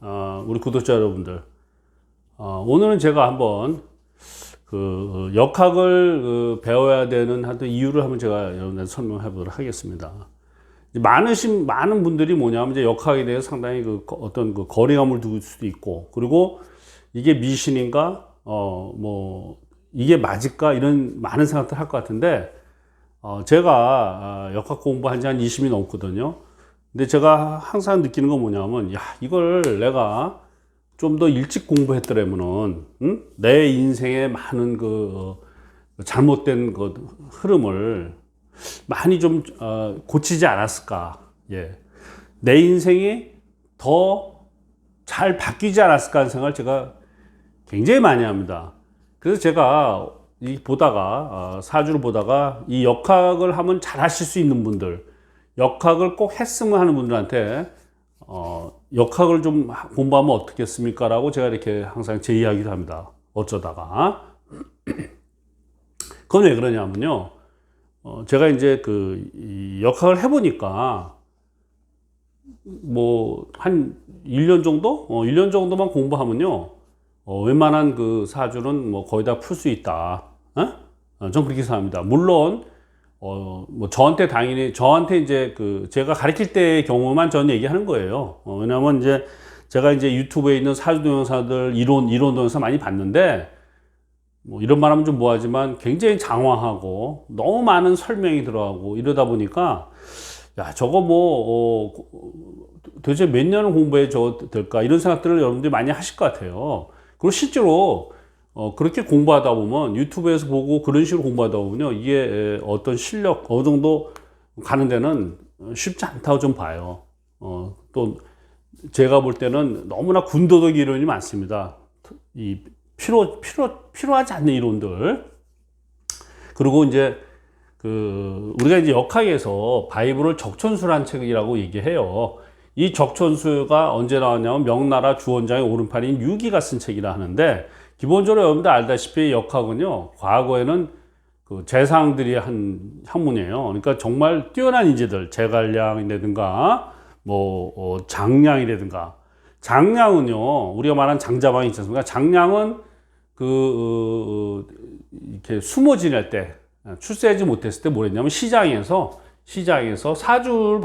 우리 구독자 여러분들. 오늘은 제가 한번 역학을 배워야 되는 이유를 한번 제가 여러분들한테 설명해 보도록 하겠습니다. 많은 분들이 뭐냐면 이제 역학에 대해서 상당히 어떤 거리감을 두고 수도 있고, 그리고 이게 미신인가, 이게 맞을까, 이런 많은 생각들 할 것 같은데, 제가 역학 공부한 지 한 20이 넘거든요. 근데 제가 항상 느끼는 건 뭐냐면, 이걸 내가 좀 더 일찍 공부했더라면은, 내 인생의 많은 잘못된 흐름을 많이 좀 고치지 않았을까. 예. 내 인생이 더 잘 바뀌지 않았을까 하는 생각을 제가 굉장히 많이 합니다. 그래서 제가 사주를 보다가 이 역학을 하면 잘 하실 수 있는 분들, 역학을 꼭 했으면 하는 분들한테 역학을 좀 공부하면 어떻겠습니까? 라고 제가 이렇게 항상 제 이야기를 합니다. 어쩌다가. 그건 왜 그러냐면요. 제가 이제 이 역학을 해보니까 한 1년 정도? 1년 정도만 공부하면요. 웬만한 사주는 거의 다 풀 수 있다. 전 그렇게 생각합니다. 물론, 저한테 이제 제가 가르칠 때의 경우만 전 얘기하는 거예요. 왜냐면 이제 제가 이제 유튜브에 있는 사주 동영상들, 이론 동영상 많이 봤는데, 이런 말 하면 좀 뭐하지만 굉장히 장황하고 너무 많은 설명이 들어가고 이러다 보니까, 저거 도대체 몇 년을 공부해 줘도 될까? 이런 생각들을 여러분들이 많이 하실 것 같아요. 그리고 실제로 그렇게 공부하다 보면, 유튜브에서 보고 그런 식으로 공부하다 보면요, 이게 어떤 실력 어느 정도 가는 데는 쉽지 않다고 좀 봐요. 또 제가 볼 때는 너무나 군더더기 이론이 많습니다. 필요하지 않는 이론들. 그리고 이제 우리가 이제 역학에서 바이블을 적천수라는 책이라고 얘기해요. 이 적천수가 언제 나왔냐면 명나라 주원장의 오른팔인 유기가 쓴 책이라 하는데, 기본적으로 여러분들 알다시피 역학은요, 과거에는 재상들이 한 학문이에요. 그러니까 정말 뛰어난 인재들, 제갈량이라든가 장량이라든가. 장량은요, 우리가 말한 장자방이 있지 않습니까? 장량은 이렇게 숨어 지낼 때, 출세하지 못했을 때 뭘 했냐면 시장에서 사주를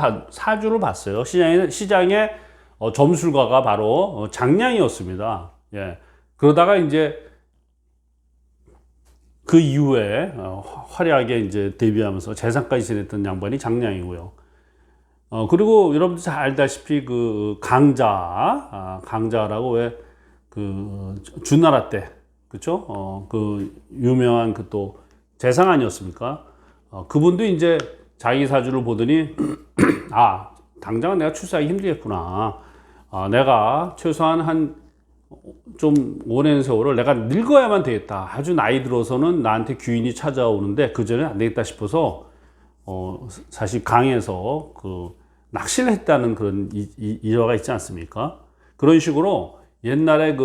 봤어요. 시장의 점술가가 바로 장량이었습니다. 예. 그러다가 이제 그 이후에 화려하게 이제 데뷔하면서 재상까지 지냈던 양반이 장량이고요. 그리고 여러분들 잘 알다시피 강자라고 왜 주나라 때, 그쵸? 유명한 또 재상 아니었습니까? 그분도 이제 자기 사주를 보더니, 당장은 내가 출세하기 힘들겠구나. 내가 최소한 좀 오랜 세월을 내가 늙어야만 되겠다. 아주 나이 들어서는 나한테 귀인이 찾아오는데 그전에 안 되겠다 싶어서, 사실 강에서 낚시를 했다는 그런 일화가 있지 않습니까? 그런 식으로 옛날에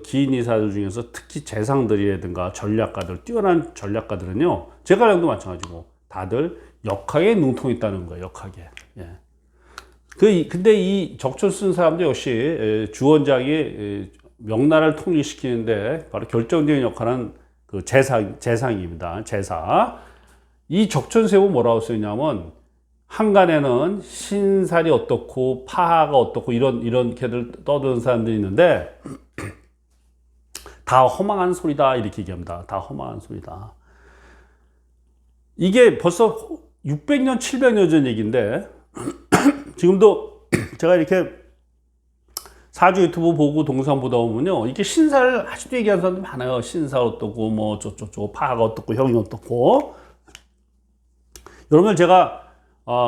기인이사들 중에서 특히 재상들이라든가 전략가들, 뛰어난 전략가들은요, 제갈량도 마찬가지고 다들 역학에 능통이 있다는 거예요. 역학에. 예. 근데 이 적천 쓴 사람도 역시 주원장이 명나라를 통일시키는데 바로 결정적인 역할은 재상입니다. 재사. 이 적천세우 뭐라고 쓰냐면, 한간에는 신살이 어떻고 파하가 어떻고 이런 개들 떠드는 사람들이 있는데, 다 허망한 소리다 이렇게 얘기합니다. 다 허망한 소리다. 이게 벌써 600년 700년 전 얘기인데 지금도 제가 이렇게 사주 유튜브 보고 동영상 보다 보면요, 이게 신사를 아직도 얘기하는 사람들 많아요. 신사 어떻고 저쩌고 파하가 어떻고 형이 어떻고. 여러분들 제가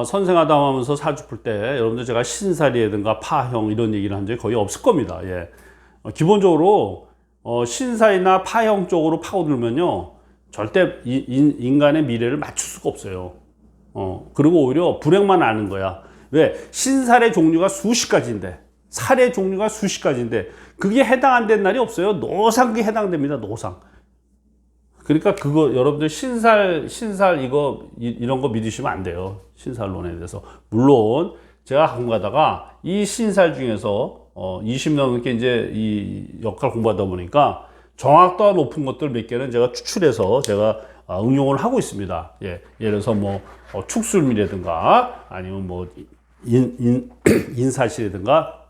선생하다 하면서 사주 풀 때 여러분들 제가 신살이라든가 파형 이런 얘기를 한 적이 거의 없을 겁니다. 예. 기본적으로 신살이나 파형 쪽으로 파고들면요, 절대 인간의 미래를 맞출 수가 없어요. 그리고 오히려 불행만 아는 거야. 왜? 신살의 종류가 수십 가지인데, 살의 종류가 수십 가지인데, 그게 해당 안 된 날이 없어요. 노상 그게 해당됩니다. 노상. 그러니까 여러분들 신살 이런 거 믿으시면 안 돼요. 신살론에 대해서. 물론 제가 가끔 가다가 이 신살 중에서 20년 넘게 이제 이 역할 공부하다 보니까 정확도가 높은 것들 몇 개는 제가 추출해서 제가 응용을 하고 있습니다. 예, 예를 들어서 뭐 축술미라든가 아니면 뭐 인사시라든가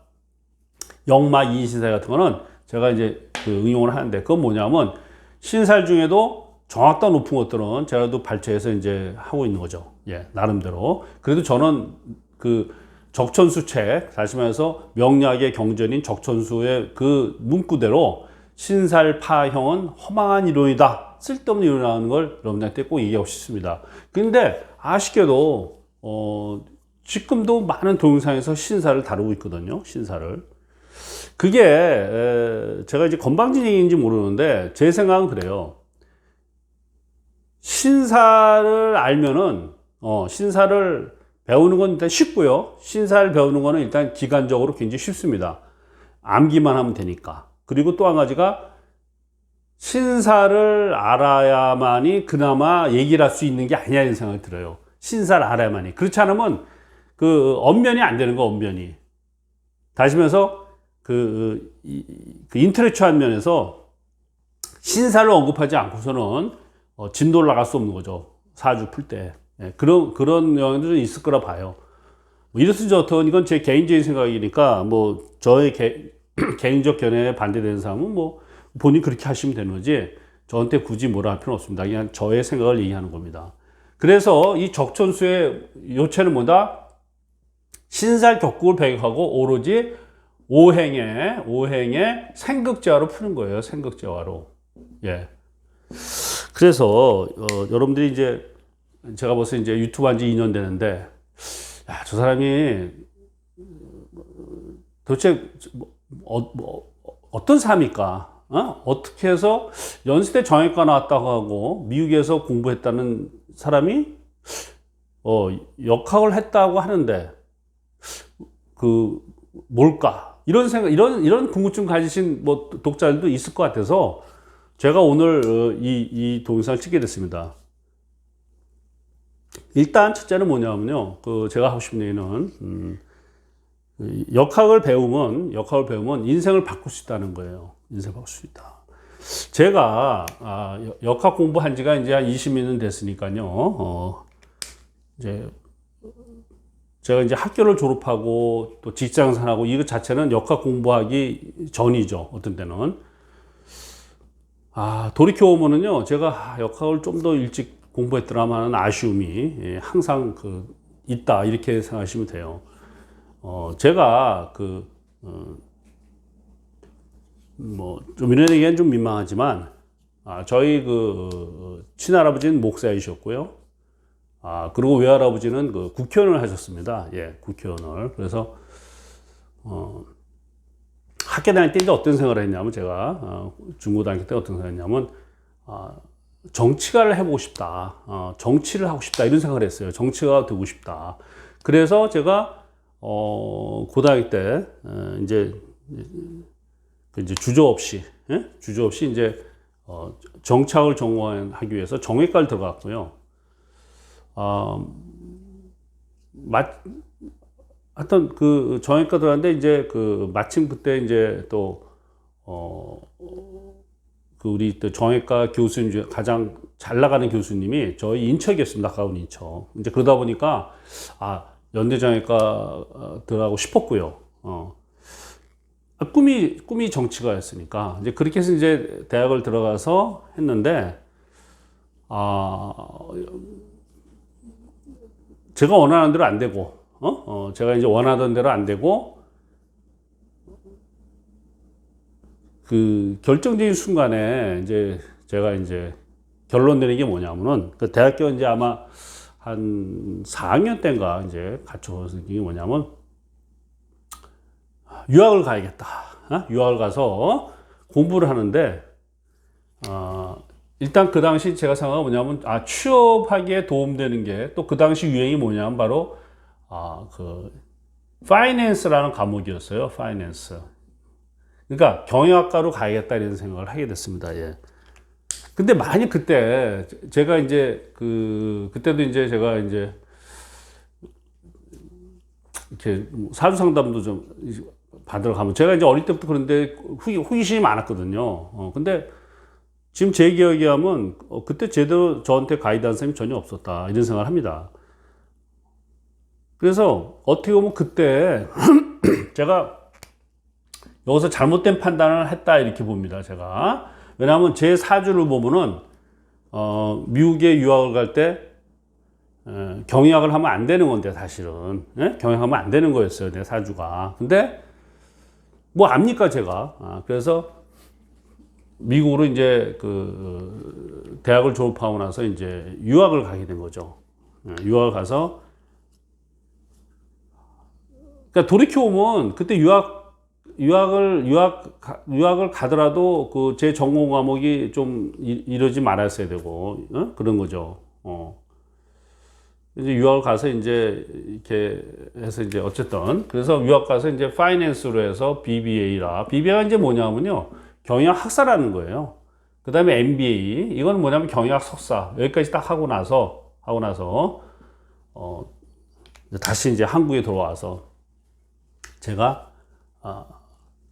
역마 이인신사 같은 거는 제가 이제 그 응용을 하는데 그건 뭐냐면 신살 중에도 정확도가 높은 것들은 제가 또 발췌해서 이제 하고 있는 거죠. 예, 나름대로. 그래도 저는 그 적천수 책, 다시 말해서 명리학의 경전인 적천수의 그 문구대로 신살파형은 허망한 이론이다. 쓸데없는 이론이라는 걸 여러분들한테 꼭 얘기하고 싶습니다. 근데 아쉽게도, 지금도 많은 동영상에서 신살을 다루고 있거든요. 신살을. 그게, 제가 이제 건방진 얘기인지 모르는데, 제 생각은 그래요. 신살을 알면은, 신살을 배우는 건 일단 쉽고요. 신살 배우는 거는 일단 기간적으로 굉장히 쉽습니다. 암기만 하면 되니까. 그리고 또 한 가지가 신살을 알아야만이 그나마 얘기를 할 수 있는 게 아니야 이런 생각이 들어요. 신살 알아야만이. 그렇지 않으면 그 언변이 안 되는 거, 언변이. 다시 말해서 그 인텔렉추얼 면에서 신살을 언급하지 않고서는 진도를 나갈 수 없는 거죠. 사주 풀 때. 예, 그런 영향도 있을 거라 봐요. 뭐 이렇든 저렇든 이건 제 개인적인 생각이니까 뭐 저의 개인적 견해에 반대되는 사람은 뭐 본인 그렇게 하시면 되는 거지 저한테 굳이 뭐라 할 필요는 없습니다. 그냥 저의 생각을 얘기하는 겁니다. 그래서 이 적천수의 요체는 뭐다? 신살 격국을 배격하고 오로지 오행의 생극재화로 푸는 거예요. 생극재화로. 예. 그래서 여러분들이 이제 제가 벌써 이제 유튜브 한 지 2년 되는데 야, 저 사람이 도대체 어떤 사람일까? 어떻게 해서 연세대 정형외과 나왔다고 하고 미국에서 공부했다는 사람이 역학을 했다고 하는데 그 뭘까? 이런 생각, 이런 궁금증 가지신 뭐 독자들도 있을 것 같아서 제가 오늘 이 동영상을 찍게 됐습니다. 일단 첫째는 뭐냐면요. 그 제가 하고 싶은 얘기는 역학을 배우면 인생을 바꿀 수 있다는 거예요. 인생을 바꿀 수 있다. 제가 역학 공부한 지가 이제 한 20년 됐으니까요. 이제 제가 이제 학교를 졸업하고 또 직장 생활하고 이거 자체는 역학 공부하기 전이죠. 어떤 때는. 돌이켜보면은요, 제가 역학을 좀 더 일찍 공부했더라면 하는 아쉬움이 항상 있다. 이렇게 생각하시면 돼요. 제가 좀 이런 얘기는 좀 민망하지만, 저희 친할아버지는 목사이셨고요. 그리고 외할아버지는 국회의원을 하셨습니다. 예, 국회의원을. 그래서, 학교 다닐 때 이제 어떤 생각을 했냐면, 제가, 중고 다닐 때 어떤 생각을 했냐면, 정치가를 해보고 싶다. 정치를 하고 싶다. 이런 생각을 했어요. 정치가 되고 싶다. 그래서 제가, 고등학교 때, 이제 주저없이 이제, 정치학을 전공하기 위해서 정외과를 들어갔고요. 하여튼 정외과 들어갔는데 이제 마침 그때 이제 또, 우리 또 정외과 교수님 중에 가장 잘 나가는 교수님이 저희 인척이었습니다. 가까운 인척. 이제 그러다 보니까, 연대 정외과 들어가고 싶었고요. 꿈이 정치가였으니까. 이제 그렇게 해서 이제 대학을 들어가서 했는데, 제가 원하는 대로 안 되고, 제가 이제 원하던 대로 안 되고, 결정적인 순간에 이제 제가 이제 결론 내린 게 뭐냐면은, 대학교 이제 아마 한 4학년 때인가 이제 갖춰서 게 뭐냐면, 유학을 가야겠다. 유학을 가서 공부를 하는데, 일단 그 당시 제가 생각한 뭐냐면, 취업하기에 도움되는 게 또 그 당시 유행이 뭐냐면 바로, 파이낸스라는 과목이었어요. 파이낸스. 그러니까 경영학과로 가야겠다 이런 생각을 하게 됐습니다. 예. 근데 만약 그때 제가 이제 그때도 이제 제가 이제 이렇게 사주 상담도 좀 받으러 가면 제가 이제 어릴 때부터 그런데 호기심이 많았거든요. 근데 지금 제 기억에 하면 그때 제대로 저한테 가이드한 사람이 전혀 없었다 이런 생각을 합니다. 그래서 어떻게 보면 그때 제가 여기서 잘못된 판단을 했다 이렇게 봅니다. 제가 왜냐하면 제 사주를 보면은 미국에 유학을 갈 때 경유학을 하면 안 되는 건데 사실은 경유하면 안 되는 거였어요 내 사주가. 근데 뭐 압니까 제가. 그래서 미국으로 이제 그 대학을 졸업하고 나서 이제 유학을 가게 된 거죠. 유학을 가서 그러니까 돌이켜보면 그때 유학을 가더라도 그 제 전공 과목이 좀 이러지 말았어야 되고 그런 거죠. 이제 유학을 가서 이제 이렇게 해서 이제 어쨌든 그래서 유학 가서 이제 파이낸스로 해서 BBA가 이제 뭐냐면요 경영학 학사라는 거예요. 그 다음에 MBA 이건 뭐냐면 경영학 석사 여기까지 딱 하고 나서 다시 이제 한국에 돌아와서 제가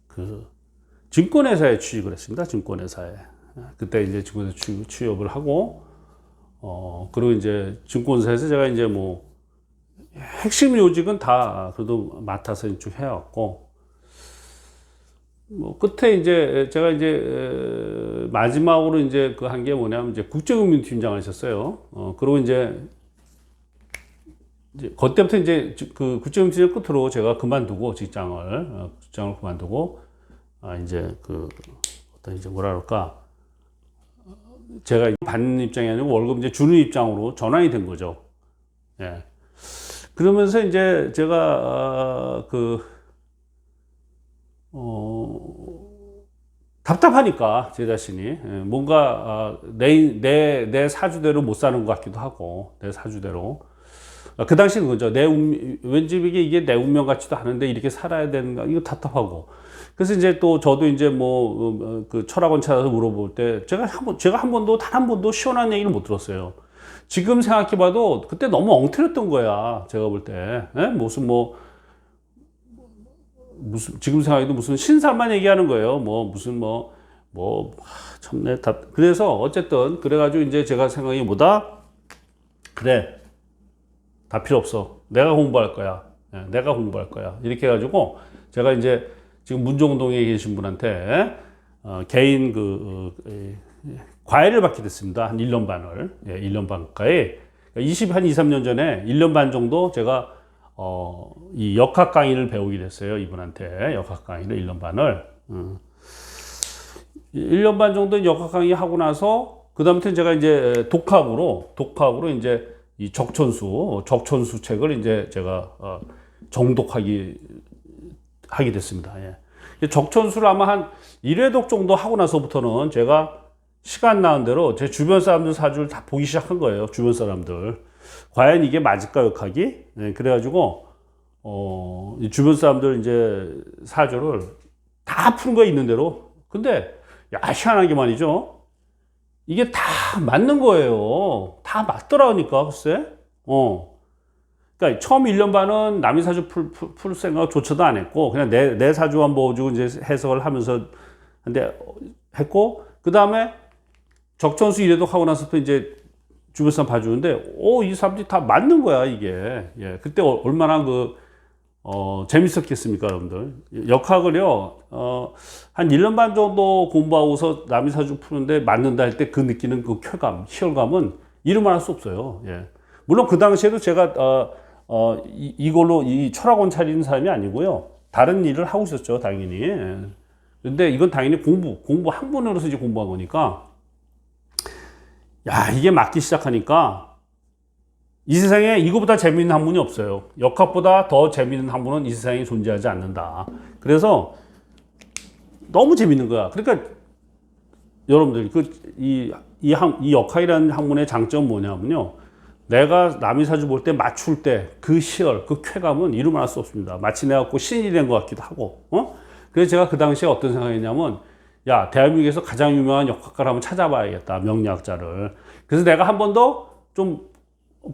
그 증권회사에 취직을 했습니다. 증권회사에 그때 이제 증권회사 취업을 하고 그리고 이제 증권사에서 제가 이제 뭐 핵심 요직은 다 그래도 맡아서 쭉 해왔고 뭐 끝에 이제 제가 이제 마지막으로 이제 그 한 게 뭐냐면 이제 국제금융팀장을 했었어요. 그리고 이제 그때부터 이제 그 국제금융팀장 끝으로 제가 그만두고 직장을 그만두고 이제 그 어떤 이제 뭐라 그럴까 제가 받는 입장이 아니고 월급 이제 주는 입장으로 전환이 된 거죠. 예. 그러면서 이제 제가 답답하니까 제 자신이 뭔가 내 사주대로 못 사는 것 같기도 하고 내 사주대로 그 당시는 그죠. 왠지 이게 내 운명 같지도 않은데 이렇게 살아야 되는가 이거 답답하고 그래서 이제 또 저도 이제 뭐 그 철학원 찾아서 물어볼 때 제가 한 번도 단 한 번도 시원한 얘기를 못 들었어요. 지금 생각해봐도 그때 너무 엉터렸던 거야. 제가 볼 때 무슨 지금 생각해도 무슨 신사만 얘기하는 거예요. 참내 답. 그래서 어쨌든 그래가지고 이제 제가 생각이 뭐다? 그래 다 필요 없어. 내가 공부할 거야. 내가 공부할 거야. 이렇게 해가지고 제가 이제 지금 문정동에 계신 분한테 개인 과외를 받게 됐습니다. 한 1년 반을. 1년 반 가까이. 한 2, 3년 전에 1년 반 정도 제가 이 역학 강의를 배우게 됐어요. 이분한테 역학 강의를 1년 반을. 1년 반 정도 역학 강의 하고 나서 그다음부터 제가 이제 독학으로 이제 이 적천수 책을 이제 제가 정독하게 됐습니다. 예. 적천수를 아마 한 1회독 정도 하고 나서부터는 제가 시간 나는 대로 제 주변 사람들 사주를 다 보기 시작한 거예요. 주변 사람들. 과연 이게 맞을까, 역학이? 네, 그래가지고, 이 주변 사람들 이제 사주를 다 푸는 거에 있는 대로. 근데, 야, 희한하게 말이죠. 이게 다 맞는 거예요. 다 맞더라니까, 글쎄. 그러니까 처음 1년 반은 남의 사주 풀 생각조차도 안 했고, 그냥 내 사주만 보여주고 이제 해석을 하면서, 근데 했고, 그 다음에 적천수 이래독 하고 나서 또 이제 주변 사람 봐주는데, 이 사람들이 다 맞는 거야, 이게. 예. 그때 얼마나 재밌었겠습니까, 여러분들. 역학을요, 한 1년 반 정도 공부하고서 남의 사주 푸는데 맞는다 할 때 그 느끼는 그 쾌감, 희열감은 이루 말할 수 없어요. 예. 물론 그 당시에도 제가, 이걸로 이 철학원 차리는 사람이 아니고요. 다른 일을 하고 있었죠, 당연히. 예. 근데 이건 당연히 공부 학문으로서 이제 공부한 거니까, 야, 이게 맞기 시작하니까, 이 세상에 이거보다 재미있는 학문이 없어요. 역학보다 더 재미있는 학문은 이 세상에 존재하지 않는다. 그래서 너무 재밌는 거야. 그러니까 여러분들 이 역학이라는 학문의 장점은 뭐냐면요. 내가 남의 사주 볼 때 맞출 때 그 희열, 그 쾌감은 이루 말할 수 없습니다. 마치 내가 갖고 신이 된 것 같기도 하고. 그래서 제가 그 당시에 어떤 생각이냐면, 야, 대한민국에서 가장 유명한 역학가를 한번 찾아봐야겠다. 명리학자를. 그래서 내가 한 번 더 좀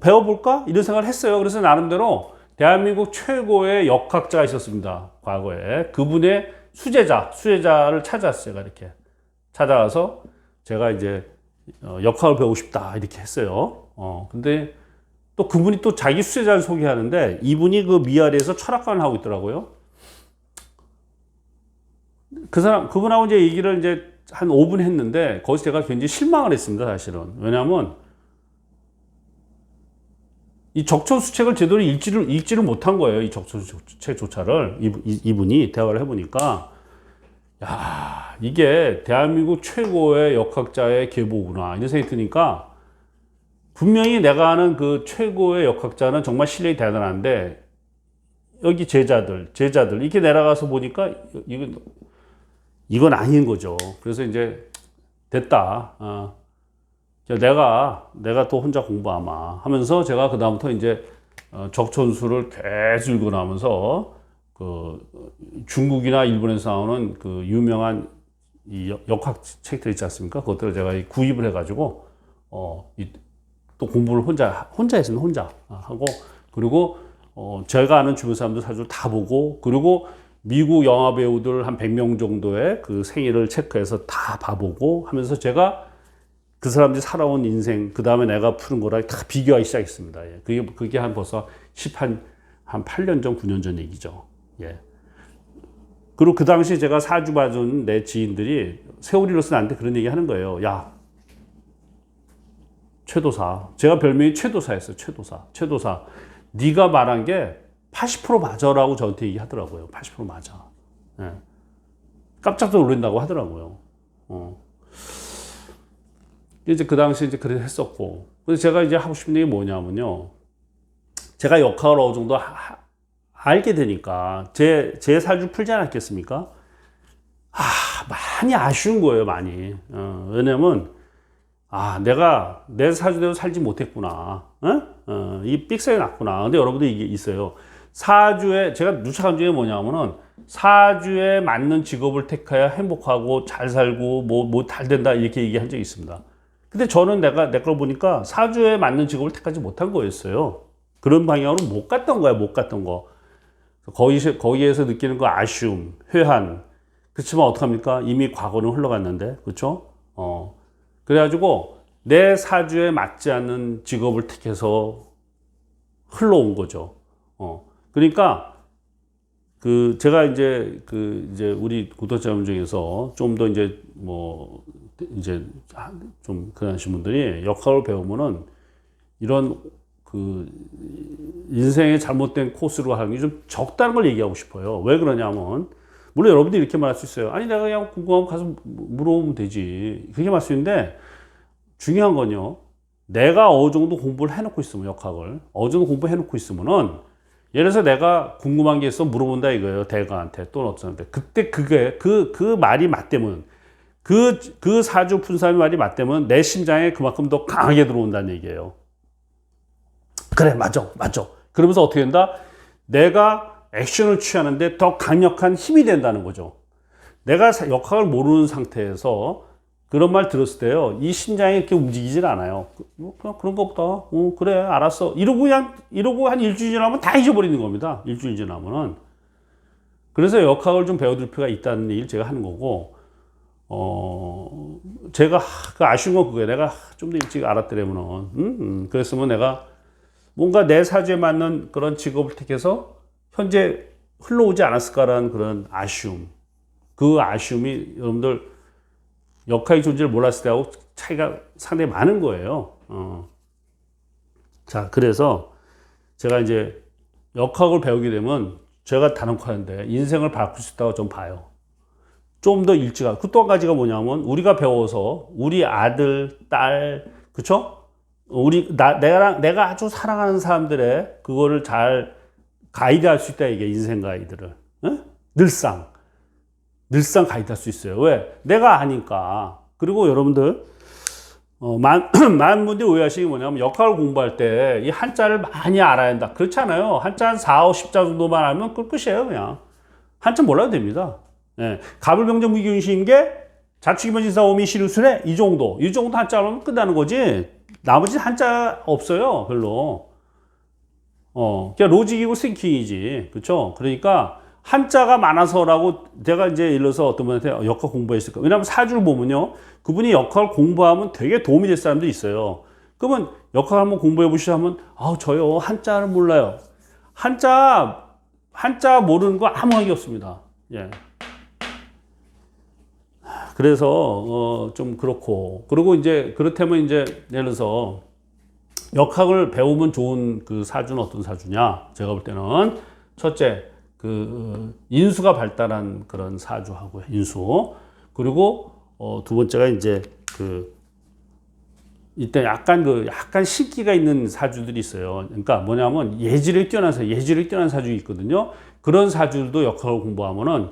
배워볼까? 이런 생각을 했어요. 그래서 나름대로 대한민국 최고의 역학자가 있었습니다. 과거에. 그분의 수제자를 찾아왔어요. 제가 이렇게 찾아와서 제가 이제 역학을 배우고 싶다 이렇게 했어요. 근데 또 그분이 또 자기 수제자를 소개하는데 이분이 그 미아리에서 철학관을 하고 있더라고요. 그분하고 이제 얘기를 이제 한 5분 했는데 거기서 제가 굉장히 실망을 했습니다. 사실은. 왜냐하면 이 적천수책을 제대로 읽지를 못한 거예요. 이 적천수책조차를 이분이 대화를 해보니까 야, 이게 대한민국 최고의 역학자의 계보구나 이런 생각이 드니까 분명히 내가 아는 그 최고의 역학자는 정말 실력이 대단한데 여기 제자들 이렇게 내려가서 보니까 이건 아닌 거죠. 그래서 이제 됐다. 내가 또 혼자 공부하마 하면서 제가 그 다음부터 이제 적천수를 계속 읽고 나면서 그 중국이나 일본에서 나오는 그 유명한 이 역학 책들 있지 않습니까? 그것들을 제가 구입을 해가지고 또 공부를 혼자 했습니다. 혼자 하고 그리고 제가 아는 주변 사람들 사실 다 보고 그리고 미국 영화 배우들 한 100명 정도의 그 생일을 체크해서 다 봐보고 하면서 제가 그 사람들이 살아온 인생, 그 다음에 내가 푸는 거랑 다 비교하기 시작했습니다. 예. 그게 벌써 한 8년 전, 9년 전 얘기죠. 예. 그리고 그 당시 제가 사주 봐준 내 지인들이 세월이로서 나한테 그런 얘기 하는 거예요. 야, 최도사. 제가 별명이 최도사였어요. 최도사. 네가 말한 게 80% 맞아라고 저한테 얘기하더라고요. 80% 맞아. 예. 깜짝 놀란다고 하더라고요. 이제 그 당시 이제 그래 했었고. 그래서 제가 이제 하고 싶은 얘기 뭐냐면요. 제가 역학을 어느 정도 알게 되니까 제 사주 풀지 않았겠습니까? 많이 아쉬운 거예요, 많이. 왜냐면 내가 내 사주대로 살지 못했구나. 이 삑사리 났구나. 근데 여러분들 이게 있어요. 사주에 제가 누차한 중에 뭐냐면은 사주에 맞는 직업을 택해야 행복하고 잘 살고 뭐 잘 된다 이렇게 얘기한 적이 있습니다. 근데 저는 내 걸 보니까 사주에 맞는 직업을 택하지 못한 거였어요. 그런 방향으로 못 갔던 거야, 못 갔던 거. 거기에서 느끼는 그 아쉬움, 회한. 그렇지만 어떡합니까? 이미 과거는 흘러갔는데, 그렇죠? 그래가지고 내 사주에 맞지 않는 직업을 택해서 흘러온 거죠. 그러니까 제가 이제 우리 구독자분 중에서 좀 더 좀 그러신 분들이 역학을 배우면은 이런 인생의 잘못된 코스로 하는 게 좀 적다는 걸 얘기하고 싶어요. 왜 그러냐면 물론 여러분들이 이렇게 말할 수 있어요. 아니 내가 그냥 궁금하면 가서 물어보면 되지. 그렇게 말할 수 있는데 중요한 건요. 내가 어느 정도 공부를 해놓고 있으면 역학을 어느 정도 공부해놓고 있으면은 예를 들어서 내가 궁금한 게 있어 물어본다 이거예요. 대가한테 또는 어떤한테 그때 그게 그 말이 맞대면 그 사주 푼 사람의 말이 맞대면 내 심장에 그만큼 더 강하게 들어온다는 얘기예요. 그래 맞아. 그러면서 어떻게 된다? 내가 액션을 취하는데 더 강력한 힘이 된다는 거죠. 내가 역학을 모르는 상태에서 그런 말 들었을 때요. 이 심장이 이렇게 움직이질 않아요. 그냥 그런 것보다 그래 알았어. 이러고 한 일주일 지나면 다 잊어버리는 겁니다. 일주일 지나면은. 그래서 역학을 좀 배워둘 필요가 있다는 얘기를 제가 하는 거고 제가 그 아쉬운 건 그거예요. 내가 좀 더 일찍 알았더라면은 그랬으면 내가 뭔가 내 사주에 맞는 그런 직업을 택해서 현재 흘러오지 않았을까라는 그런 아쉬움. 그 아쉬움이 여러분들 역학의 존재를 몰랐을 때하고 차이가 상당히 많은 거예요. 자, 그래서 제가 이제 역학을 배우게 되면 제가 단언코 하는데 인생을 바꿀 수 있다고 좀 봐요. 좀 더 일찍 하고. 또 한 가지가 뭐냐면 우리가 배워서 우리 아들, 딸, 그쵸? 내가 아주 사랑하는 사람들의 그거를 잘 가이드할 수 있다 이게 인생 가이드를. 늘상 가이드할 수 있어요. 왜? 내가 아니까. 그리고 여러분들 많은 분들이 오해하시는 게 뭐냐면 역학을 공부할 때 이 한자를 많이 알아야 한다. 그렇지 않아요. 한자 한 4, 5, 10자 정도만 알면 끝이에요. 그냥. 한자 몰라도 됩니다. 예. 가불병정무기운신계 자축이면진사오미 시류순회 이 정도 한자 알면 끝나는 거지. 나머지 한자 없어요. 별로. 그냥 로직이고 싱킹이지. 그쵸? 그러니까 한자가 많아서라고 내가 이제 예를 들어서 어떤 분한테 역학 공부했을까. 왜냐하면 사주를 보면요. 그분이 역학을 공부하면 되게 도움이 될 사람도 있어요. 그러면 역학 한번 공부해 보시죠 하면, 저요. 한자를 몰라요. 한자 모르는 거 아무 관계 없습니다. 예. 그래서, 좀 그렇고. 그리고 이제, 그렇다면 이제, 예를 들어서, 역학을 배우면 좋은 그 사주는 어떤 사주냐? 제가 볼 때는, 첫째, 인수가 발달한 그런 사주하고요. 인수. 그리고, 두 번째가 이제, 이때 약간 신기가 있는 사주들이 있어요. 그러니까 뭐냐면, 예지력이 뛰어난 사주 있거든요. 그런 사주들도 역학을 공부하면은,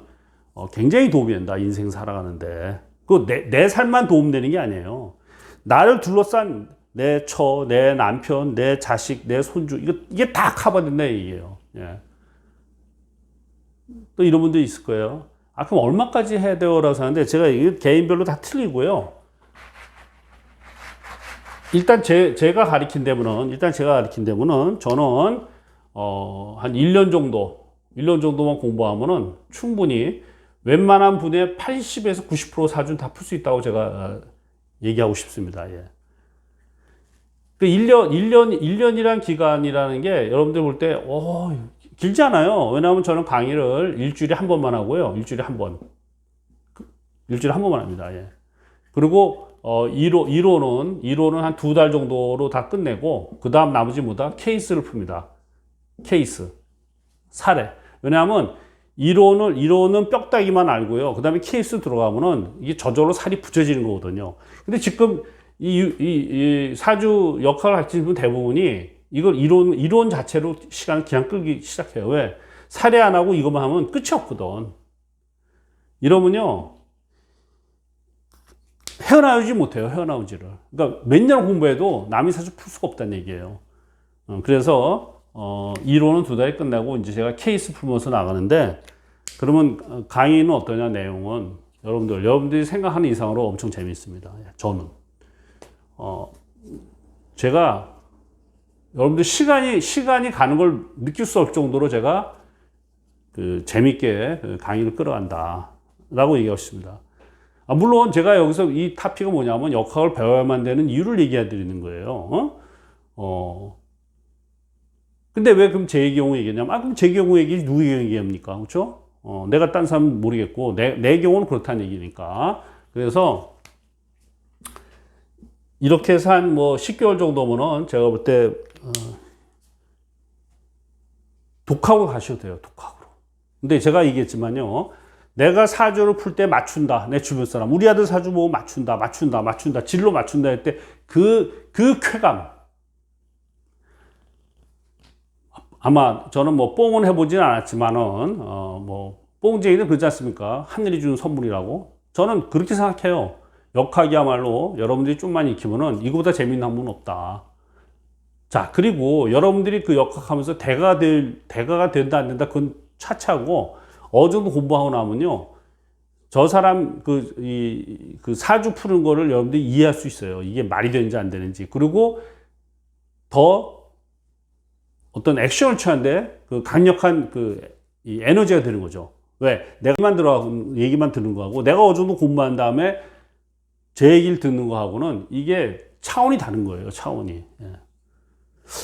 굉장히 도움이 된다. 인생 살아가는데. 내 삶만 도움되는 게 아니에요. 나를 둘러싼 내 처, 내 남편, 내 자식, 내 손주, 이게 다 커버된다, 얘기예요. 예. 또 이런 분도 있을 거예요. 그럼 얼마까지 해야 돼요? 라고 하는데, 제가 이게 개인별로 다 틀리고요. 일단 제가 가르친 데문은, 저는, 한 1년 정도만 공부하면은 충분히 웬만한 분의 80에서 90% 사주는 다 풀 수 있다고 제가 얘기하고 싶습니다. 예. 그 1년이란 기간이라는 게 여러분들 볼 때, 길지 않아요. 왜냐하면 저는 강의를 일주일에 한 번만 하고요. 일주일에 한 번만 합니다. 예. 그리고, 이론은 한 2달 정도로 다 끝내고, 그 다음 나머지 뭐다? 케이스를 풉니다. 케이스. 사례. 왜냐하면, 이론은 뼈다귀만 알고요. 그 다음에 케이스 들어가면은 이게 저절로 살이 붙여지는 거거든요. 근데 지금 이 사주 역학을 가르치는 분 대부분이 이걸 이론 자체로 시간을 그냥 끌기 시작해요. 왜? 사례 안 하고 이것만 하면 끝이 없거든. 이러면요. 헤어나오지 못해요. 헤어나오지를. 그러니까 몇 년 공부해도 남이 사주 풀 수가 없다는 얘기예요. 그래서 이론은 2달에 끝나고 이제 제가 케이스 풀면서 나가는데, 그러면 강의는 어떠냐, 내용은 여러분들이 생각하는 이상으로 엄청 재미있습니다. 저는 제가 여러분들 시간이 가는 걸 느낄 수 없을 정도로 제가 재밌게 강의를 끌어간다라고 얘기하고 싶습니다. 물론 제가 여기서 이 토픽은 뭐냐면 역학을 배워야만 되는 이유를 얘기해 드리는 거예요. 근데 왜 그럼 제 경우 얘기냐면, 그럼 제 경우 얘기 누구 얘기합니까? 그렇죠? 내가 딴 사람 모르겠고, 내 경우는 그렇다는 얘기니까. 그래서, 이렇게 해서 한 10개월 정도면은 제가 볼 때, 독학으로 가셔도 돼요, 독학으로. 근데 제가 얘기했지만요, 내가 사주를 풀 때 맞춘다, 내 주변 사람. 우리 아들 사주 보고 맞춘다, 진로 맞춘다 할 때, 그 쾌감. 아마 저는 뽕은 해보진 않았지만은, 뽕쟁이는 그러지 않습니까? 하늘이 주는 선물이라고. 저는 그렇게 생각해요. 역학이야말로 여러분들이 좀만 익히면은 이거보다 재밌는 학문은 없다. 자, 그리고 여러분들이 그 역학하면서 대가가 된다, 안 된다, 그건 차치하고, 어느 정도 공부하고 나면요. 저 사람 그 사주 푸는 거를 여러분들이 이해할 수 있어요. 이게 말이 되는지 안 되는지. 그리고 더 어떤 액션을 취하는데 강력한 이 에너지가 되는 거죠. 왜? 얘기만 듣는 거하고 내가 어느 정도 공부한 다음에 제 얘기를 듣는 거하고는 이게 차원이 다른 거예요. 차원이. 예.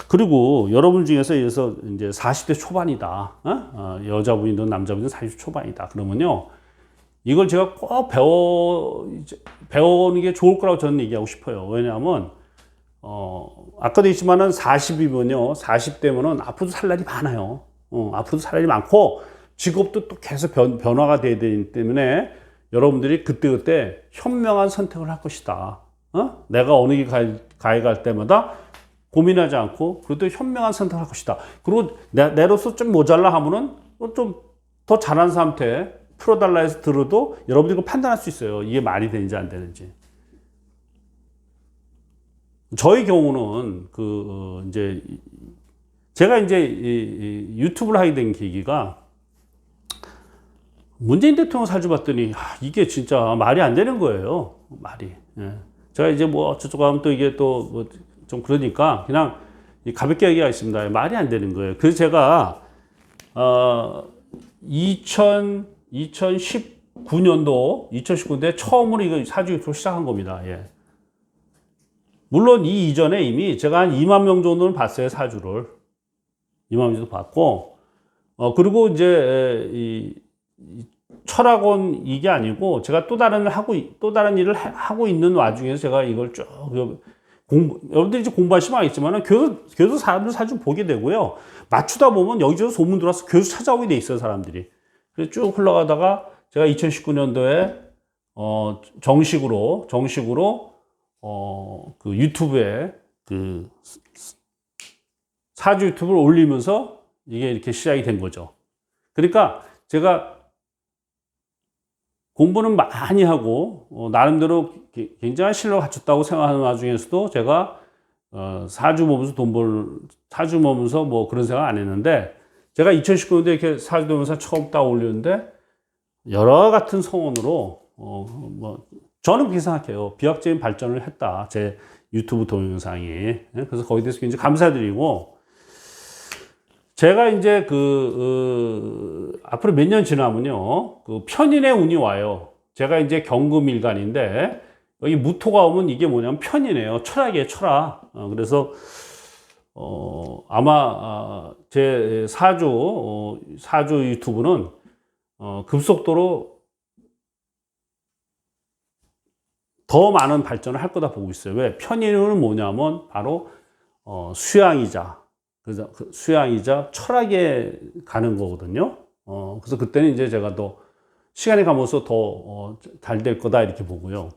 그리고 여러분 중에서 이제 40대 초반이다. 여자분이든 남자분이든 40대 초반이다. 그러면요. 이걸 제가 꼭 배우는 게 좋을 거라고 저는 얘기하고 싶어요. 왜냐하면 아까도 있지만은 40이면요. 40대면은 앞으로도 살 날이 많아요. 앞으로도 살 날이 많고 직업도 또 계속 변화가 돼야 되기 때문에 여러분들이 그때그때 현명한 선택을 할 것이다. 내가 어느 길 가해 갈 때마다 고민하지 않고 그래도 현명한 선택을 할 것이다. 그리고 내로서 좀 모자라 하면은 좀 더 잘하는 사람한테 풀어달라 해서 들어도 여러분들이 판단할 수 있어요. 이게 말이 되는지 안 되는지. 저희 경우는 제가 이제 유튜브를 하게 된 계기가 문재인 대통령 사주 봤더니 이게 진짜 말이 안 되는 거예요. 말이. 예. 제가 이제 어쩌고 하면 또 이게 또 좀 그러니까 그냥 가볍게 얘기하겠습니다. 말이 안 되는 거예요. 그래서 제가 2019년도에 처음으로 이거 사주 유튜브를 시작한 겁니다. 예. 물론 이 이전에 이미 제가 한 2만 명 정도는 봤어요, 사주를. 2만 명 정도 봤고, 그리고 이제 이 철학원 이게 아니고 제가 또 다른 일을 하고 있는 와중에서 제가 이걸 쭉 여러분들이 이제 공부하시면 알겠지만 교수 사람들 사주 보게 되고요. 맞추다 보면 여기저기 소문 들어와서 교수 찾아오게 돼 있어요, 사람들이. 그래서 쭉 흘러가다가 제가 2019년도에 정식으로 그 유튜브에 그 사주 유튜브를 올리면서 이게 이렇게 시작이 된 거죠. 그러니까 제가 공부는 많이 하고 나름대로 굉장한 실력을 갖췄다고 생각하는 와중에서도 제가 사주 보면서 뭐 그런 생각 안 했는데, 제가 2019년도에 이렇게 사주 보면서 처음 딱 올렸는데 여러 같은 성원으로 뭐 저는 그렇게 생각해요. 비약적인 발전을 했다, 제 유튜브 동영상이. 그래서 거기에 대해서 굉장히 감사드리고, 제가 이제 앞으로 몇 년 지나면요, 그 편인의 운이 와요. 제가 이제 경금일간인데, 여기 무토가 오면 이게 뭐냐면 편이네요. 철학이에요, 철학. 그래서, 아마, 제 사주 유튜브는, 급속도로 더 많은 발전을 할 거다 보고 있어요. 왜? 편인은 뭐냐면, 바로, 그래서 수양이자 철학에 가는 거거든요. 그래서 그때는 이제 제가 더 시간이 가면서 더 잘 될 거다 이렇게 보고요.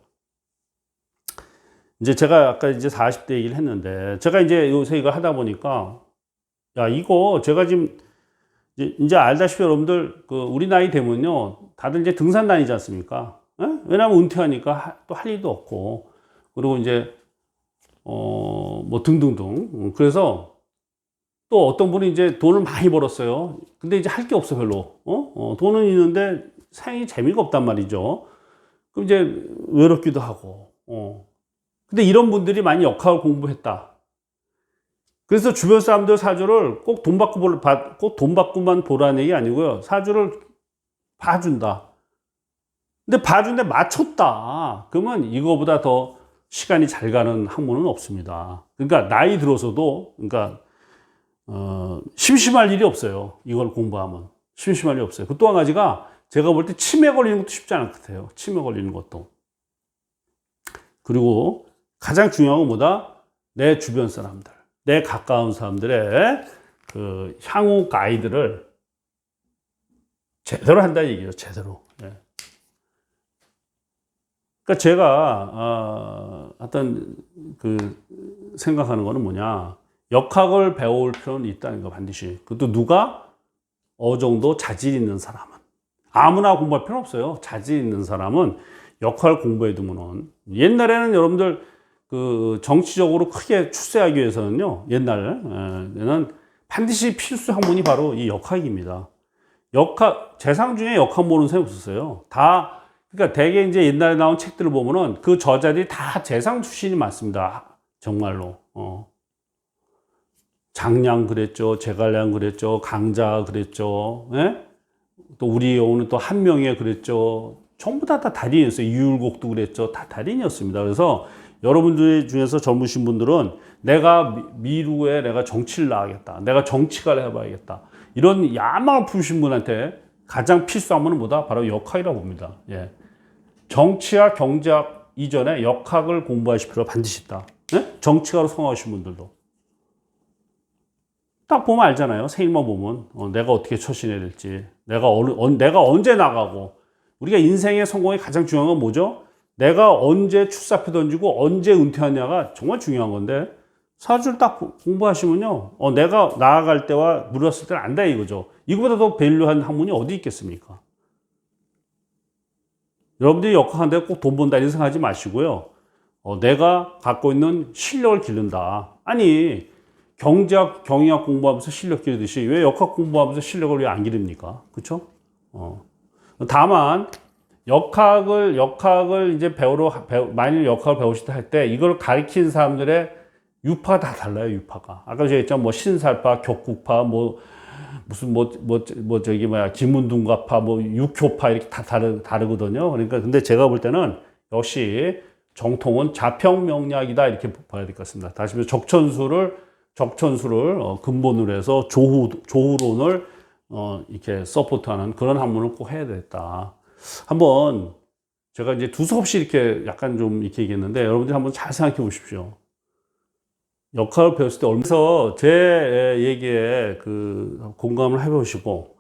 이제 제가 아까 이제 40대 얘기를 했는데, 제가 이제 요새 이거 하다 보니까, 야, 이거 제가 지금 이제 알다시피 여러분들 우리 나이 되면요, 다들 이제 등산 다니지 않습니까? 왜냐면 은퇴하니까 또 할 일도 없고, 그리고 이제 뭐 등등등. 그래서 또 어떤 분이 이제 돈을 많이 벌었어요. 근데 이제 할 게 없어, 별로. 돈은 있는데 생이 재미가 없단 말이죠. 그럼 이제 외롭기도 하고. 근데 이런 분들이 많이 역학을 공부했다. 그래서 주변 사람들 사주를 꼭 돈 받고만 보라는 얘기 아니고요. 사주를 봐준다. 근데 봐준데 맞췄다. 그러면 이거보다 더 시간이 잘 가는 학문은 없습니다. 그러니까 나이 들어서도, 그러니까 심심할 일이 없어요. 이걸 공부하면. 심심할 일이 없어요. 또 한 가지가, 제가 볼 때 치매 걸리는 것도 쉽지 않을 것 같아요. 치매 걸리는 것도. 그리고 가장 중요한 건 뭐다? 내 주변 사람들, 내 가까운 사람들의 그 향후 가이드를 제대로 한다는 얘기예요. 제대로. 예. 그러니까 제가 어떤 생각하는 거는 뭐냐? 역학을 배울 필요는 있다는 거, 반드시. 그것도 누가 어느 정도 자질 있는 사람은. 아무나 공부할 필요는 없어요. 자질 있는 사람은 역학을 공부해 두면은. 옛날에는 여러분들 정치적으로 크게 출세하기 위해서는요, 옛날에는 반드시 필수 학문이 바로 이 역학입니다. 재상 중에 역학 모르는 사람이 없었어요. 그러니까 대개 이제 옛날에 나온 책들을 보면은 그 저자들이 다 재상 출신이 많습니다. 정말로. 장량 그랬죠. 제갈량 그랬죠. 강자 그랬죠. 예? 또 우리 여우는 또 한명회 그랬죠. 전부 다 달인이었어요. 유율곡도 그랬죠. 다 달인이었습니다. 그래서 여러분들 중에서 젊으신 분들은 내가 미루에 내가 정치를 나가겠다. 내가 정치가를 해봐야겠다. 이런 야망을 품으신 분한테 가장 필수한 거는 뭐다? 바로 역학이라고 봅니다. 예. 정치학, 경제학 이전에 역학을 공부하실 필요가 반드시 있다. 예? 정치가로 성공하신 분들도. 딱 보면 알잖아요. 생일만 보면 내가 어떻게 처신해야 될지, 내가 언제 나가고. 우리가 인생의 성공이 가장 중요한 건 뭐죠? 내가 언제 출사표 던지고 언제 은퇴하냐가 정말 중요한 건데, 사주를 딱 공부하시면요, 내가 나아갈 때와 물었을 때는 안다 이거죠. 이거보다 더 밸류한 학문이 어디 있겠습니까? 여러분들이 역학하는데 꼭 돈 번다 이런 생각하지 마시고요. 내가 갖고 있는 실력을 기른다. 아니, 경제학, 경영학 공부하면서 실력 기르듯이 왜 역학 공부하면서 실력을 왜 안 기릅니까? 그렇죠? 다만 역학을 이제 만일 역학을 배우시다 할 때 이걸 가르치는 사람들의 유파가 다 달라요, 유파가. 아까 제가 했잖아, 뭐 신살파, 격국파, 무슨 저기 뭐야, 김운둔가파, 뭐 육효파 이렇게 다 다르거든요. 그러니까 근데 제가 볼 때는 역시 정통은 자평명략이다 이렇게 봐야 될 것 같습니다. 다시 말해 적천수를 근본으로 해서 조후론을 이렇게 서포트하는 그런 학문을 꼭 해야 되겠다. 한번 제가 이제 두서없이 이렇게 약간 좀 이렇게 얘기했는데 여러분들이 한번 잘 생각해 보십시오. 역학을 배웠을 때 얼마서 제 얘기에 그 공감을 해보시고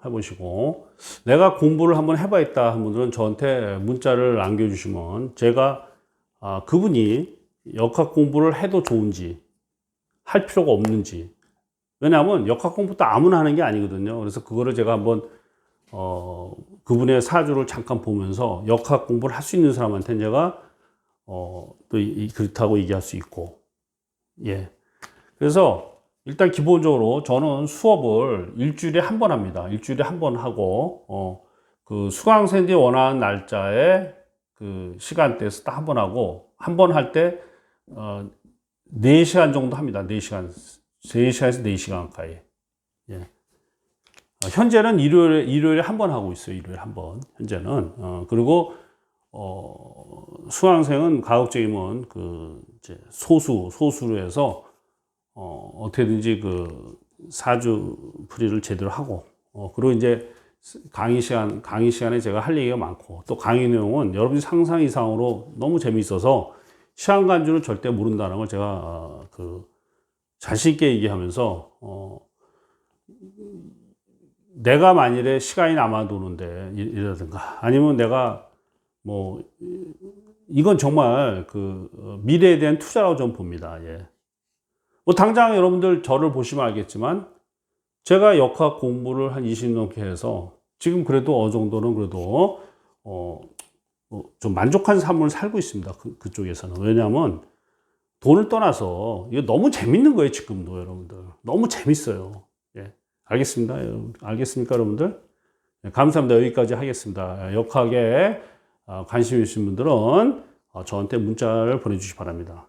내가 공부를 한번 해봐야겠다 한 분들은 저한테 문자를 남겨주시면 제가 그분이 역학 공부를 해도 좋은지 할 필요가 없는지, 왜냐하면 역학 공부도 아무나 하는 게 아니거든요. 그래서 그거를 제가 한번 그분의 사주를 잠깐 보면서 역학 공부를 할 수 있는 사람한테는 제가 또 그렇다고 얘기할 수 있고, 예. 그래서 일단 기본적으로 저는 수업을 일주일에 한 번 합니다. 일주일에 한 번 하고, 그 수강생들이 원하는 날짜에 그 시간대에서 딱 한 번 하고, 한 번 할 때, 4시간 정도 합니다. 4시간. 3시간에서 4시간 가까이. 예. 현재는 일요일에 한 번 하고 있어요. 일요일에 한 번. 현재는. 그리고, 수강생은 가급적이면 그, 이제 소수로 해서, 어떻게든지 그 사주 풀이를 제대로 하고, 그리고 이제 강의 시간에 제가 할 얘기가 많고, 또 강의 내용은 여러분이 상상 이상으로 너무 재미있어서 시간 간주는 절대 모른다는 걸 제가 그 자신있게 얘기하면서, 내가 만일에 시간이 남아도는데 이라든가, 아니면 내가 뭐, 이건 정말 그 미래에 대한 투자라고 저는 봅니다. 예. 뭐 당장 여러분들 저를 보시면 알겠지만 제가 역학 공부를 한 20년 넘게 해서 지금 그래도 어느 정도는 그래도 좀 만족한 삶을 살고 있습니다. 그쪽에서는. 왜냐하면 돈을 떠나서 이거 너무 재밌는 거예요. 지금도 여러분들 너무 재밌어요. 예. 알겠습니다. 알겠습니까 여러분들? 네, 감사합니다. 여기까지 하겠습니다. 역학에 관심 있으신 분들은 저한테 문자를 보내주시기 바랍니다.